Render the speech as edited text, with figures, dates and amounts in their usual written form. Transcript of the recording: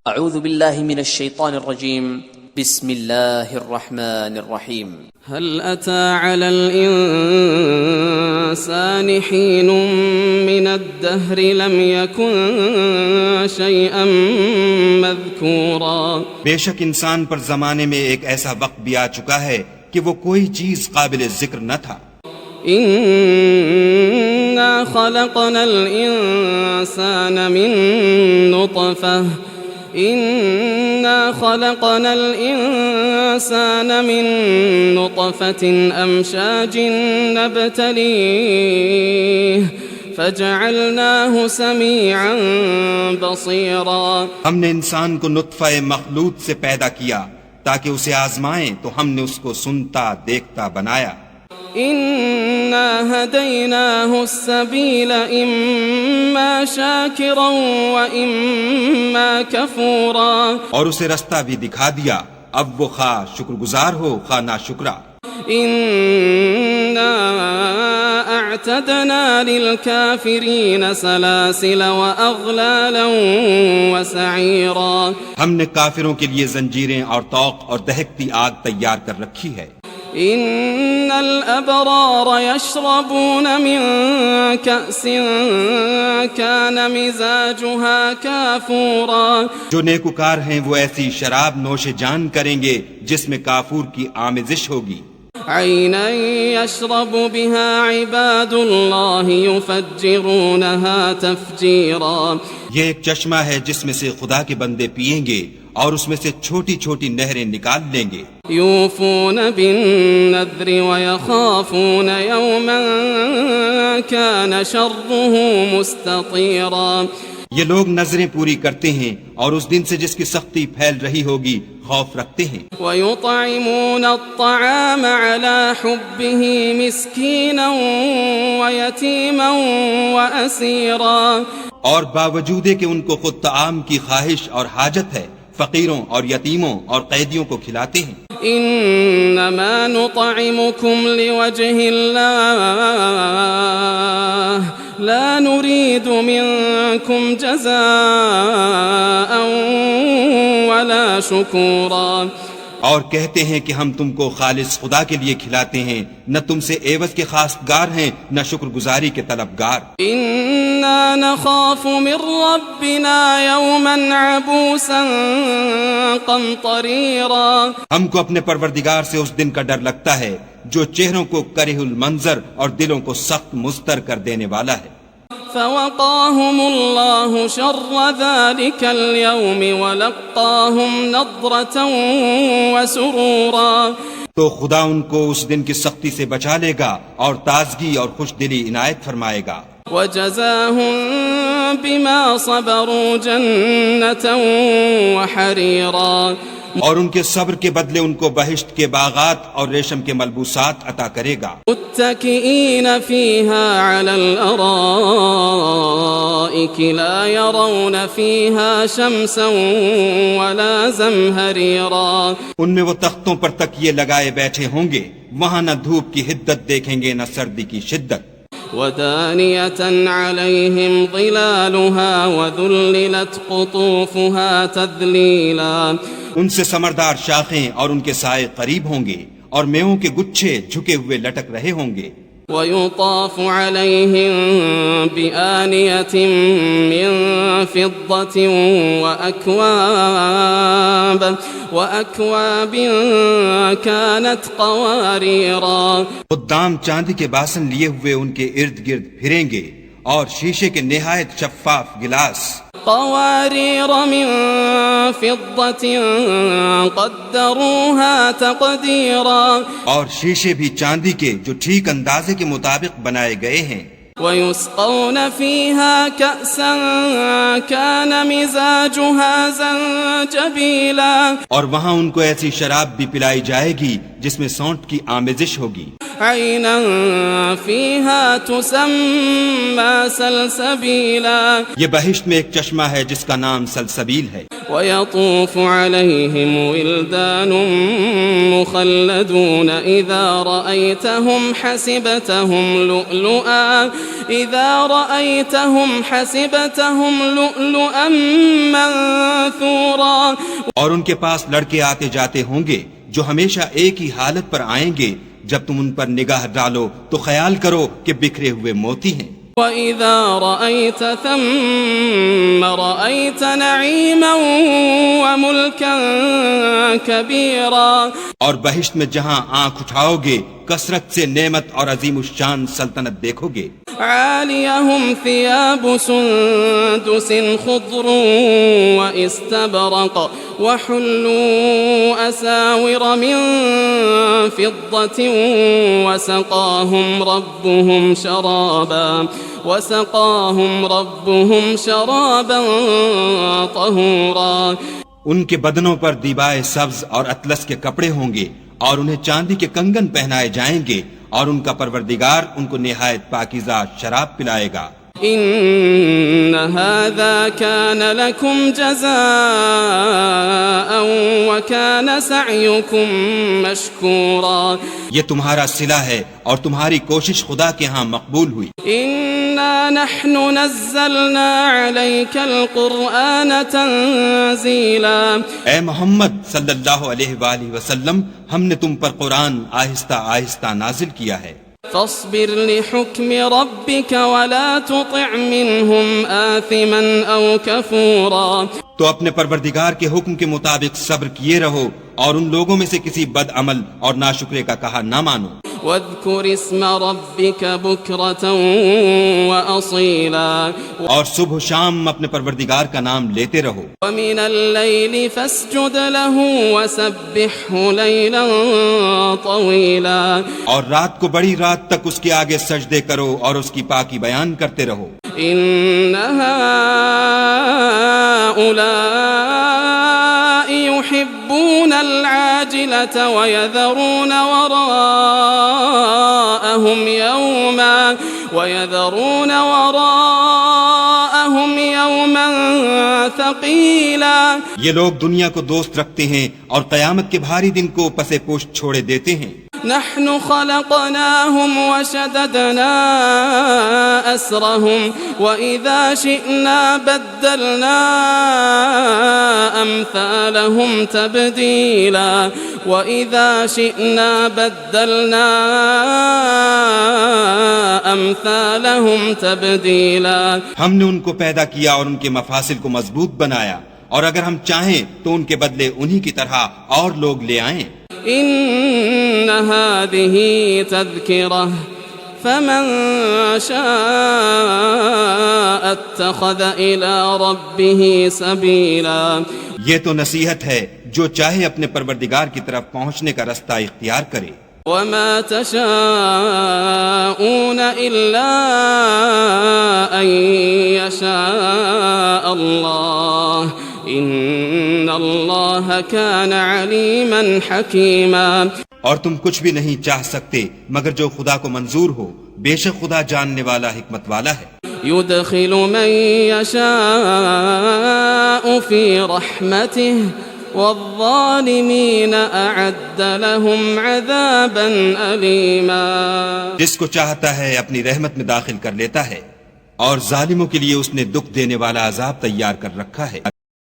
اعوذ باللہ من الشیطان الرجیم بسم اللہ الرحمن الرحیم هل أتى على الإنسان حين من الدهر لم يكن شيئا مذكورا بے شک انسان پر زمانے میں ایک ایسا وقت بھی آ چکا ہے کہ وہ کوئی چیز قابل ذکر نہ تھا. إنا خلقنا الإنسان من نطفة إنا خلقنا الإنسان من نطفة أمشاج نبتليه فجعلناه سميعا بصيرا. ہم نے انسان کو نطفہ مخلوط سے پیدا کیا تاکہ اسے آزمائیں تو ہم نے اس کو سنتا دیکھتا بنایا. إنا هديناه السبيل إما شاكرا وإما كفورا. اور اسے رستہ بھی دکھا دیا، اب وہ خواہ شکر گزار ہو خواہ ناشکرا. إنا أعتدنا للكافرين سلاسل وأغلالا وسعيرا. ہم نے کافروں کے لیے زنجیریں اور طوق اور دہکتی آگ تیار کر رکھی ہے. إن الأبرار يشربون من كأس كان مزاجها كافورا. جو نیکوکار ہیں وہ ایسی شراب نوش جان کریں گے جس میں کافور کی آمیزش ہوگی. عينا يشرب بها عباد الله يفجرونها تفجيرا. یہ ایک چشمہ ہے جس میں سے خدا کے بندے پیئیں گے اور اس میں سے چھوٹی چھوٹی نہریں نکال لیں گے. يوفون بالنذر ويخافون يوما كان شره مستطيرا. یہ لوگ نظریں پوری کرتے ہیں اور اس دن سے جس کی سختی پھیل رہی ہوگی خوف رکھتے ہیں. ويطعمون الطعام على حبه مسكينا ويتيما وأسيرا. اور باوجود کہ ان کو خود طعام کی خواہش اور حاجت ہے فقیروں اور یتیموں اور قیدیوں کو کھلاتے ہیں. انما نطعمكم لوجه الله لا نريد منكم جزاء ولا شكورا. اور کہتے ہیں کہ ہم تم کو خالص خدا کے لیے کھلاتے ہیں، نہ تم سے عوض کے خواستگار ہیں نہ شکر گزاری کے طلبگار. إنا نخاف من ربنا يوما عبوسا قمطريرا. ہم کو اپنے پروردگار سے اس دن کا ڈر لگتا ہے جو چہروں کو کرہ المنظر اور دلوں کو سخت مضطر کر دینے والا ہے. فوقاهم الله شر ذلك اليوم ولقاهم نضرة وسرورا. تو خدا ان کو اس دن کی سختی سے بچا لے گا اور تازگی اور خوش دلی عنایت فرمائے گا. وجزاهم بما صبروا جنة وحريرا. اور ان کے صبر کے بدلے ان کو بہشت کے باغات اور ریشم کے ملبوسات عطا کرے گا. متكئين فيها على الأرائك لا يرون فيها شمسا ولا زمهريرا. ان میں وہ تختوں پر تکیے لگائے بیٹھے ہوں گے، وہاں نہ دھوپ کی حدت دیکھیں گے نہ سردی کی شدت. ودانية عليهم ظلالها وذللت قطوفها تذليلا. ان سے سمردار شاخیں اور ان کے سائے قریب ہوں گے اور میووں کے گچھے جھکے ہوئے لٹک رہے ہوں گے. ويطاف عليهم بآنية من فضة وأكواب كانت قواريرا. قدام چاندی کے باسن لیے ہوئے ان کے ارد گرد پھریں گے اور شیشے کے نہایت شفاف گلاس. قوارير من فضة قدروها تقديرا. اور شیشے بھی چاندی کے جو ٹھیک اندازے کے مطابق بنائے گئے ہیں. ويسقون فيها كأسا كان مزاجها زنجبيلا. اور وہاں ان کو ایسی شراب بھی پلائی جائے گی جس میں سونٹ کی آمیزش ہوگی. عينا فيها تسمى سلسبيلا یہ بہشت میں ایک چشمہ ہے جس کا نام سلسبیل ہے، ويطوف عليهم ولدان مخلدون إذا رأيتهم حسبتهم لؤلؤا منثورا اور ان کے پاس لڑکے آتے جاتے ہوں گے جو ہمیشہ ایک ہی حالت پر آئیں گے، جب تم ان پر نگاہ ڈالو تو خیال کرو کہ بکھرے ہوئے موتی ہیں۔ وَإِذَا رَأَيْتَ ثَمَّ رَأَيْتَ نَعِيمًا وَمُلْكًا كَبِيرًا اور بہشت میں جہاں آنکھ اٹھاؤ گے کثرت سے نعمت اور عظیم الشان سلطنت دیکھو گے۔ عاليهم ثياب سندس خضر واستبرق وحلوا أساور من فضة وسقاهم ربهم شرابا طهورا ان کے بدنوں پر دیبائے سبز اور اطلس کے کپڑے ہوں گے اور انہیں چاندی کے کنگن پہنائے جائیں گے، اور ان کا پروردگار ان کو نہایت پاکیزہ شراب پلائے گا۔ إن هذا كان لكم جزاء وكان سعيكم مشكورا یہ تمہارا صلہ ہے اور تمہاری کوشش خدا کے ہاں مقبول ہوئی۔ إنا نحن نزلنا عليك القرآن تنزيلا اے محمد صلی اللہ علیہ وآلہ وسلم، ہم نے تم پر قرآن آہستہ آہستہ نازل کیا ہے۔ فاصبر لحكم ربك ولا تطع منهم آثما أو كفورا تو اپنے پروردگار کے حکم کے مطابق صبر کیے رہو اور ان لوگوں میں سے کسی بد عمل اور ناشکرے کا کہا نہ مانو۔ واذكر اسم ربك بكرة وأصيلا اور صبح و شام اپنے پروردگار کا نام لیتے رہو۔ ومن الليل فاسجد له وسبحه ليلا طويلا اور رات کو بڑی رات تک اس کے آگے سجدے کرو اور اس کی پاکی بیان کرتے رہو۔ إن هؤلاء يحبون العاجلة ويذرون وراءهم يوما ثقيلا یہ لوگ دنیا کو دوست رکھتے ہیں اور قیامت کے بھاری دن کو پس پشت چھوڑے دیتے ہیں۔ نحن خلقناهم وشددنا أسرهم وإذا شئنا بدلنا أمثالهم تبديلا وإذا شئنا بدلنا أمثالهم تبديلا ہم نے ان کو پیدا کیا اور ان کے مفاصل کو مضبوط بنایا، اور اگر ہم چاہیں تو ان کے بدلے انہی کی طرح اور لوگ لے آئیں۔ إن هذه تذكرة فمن شاء اتخذ إلى ربه سبيلا یہ تو نصیحت ہے، جو چاہے اپنے پروردگار کی طرف پہنچنے کا رستہ اختیار کرے۔ وما تشاءون إلا أن يشاء الله إن الله كان عليما حكيما اور تم کچھ بھی نہیں چاہ سکتے مگر جو خدا کو منظور ہو، بے شک خدا جاننے والا حکمت والا ہے۔ يدخل من يشاء في رحمته والظالمين أعد لهم عذابا أليما جس کو چاہتا ہے اپنی رحمت میں داخل کر لیتا ہے، اور ظالموں کے لیے اس نے دکھ دینے والا عذاب تیار کر رکھا ہے۔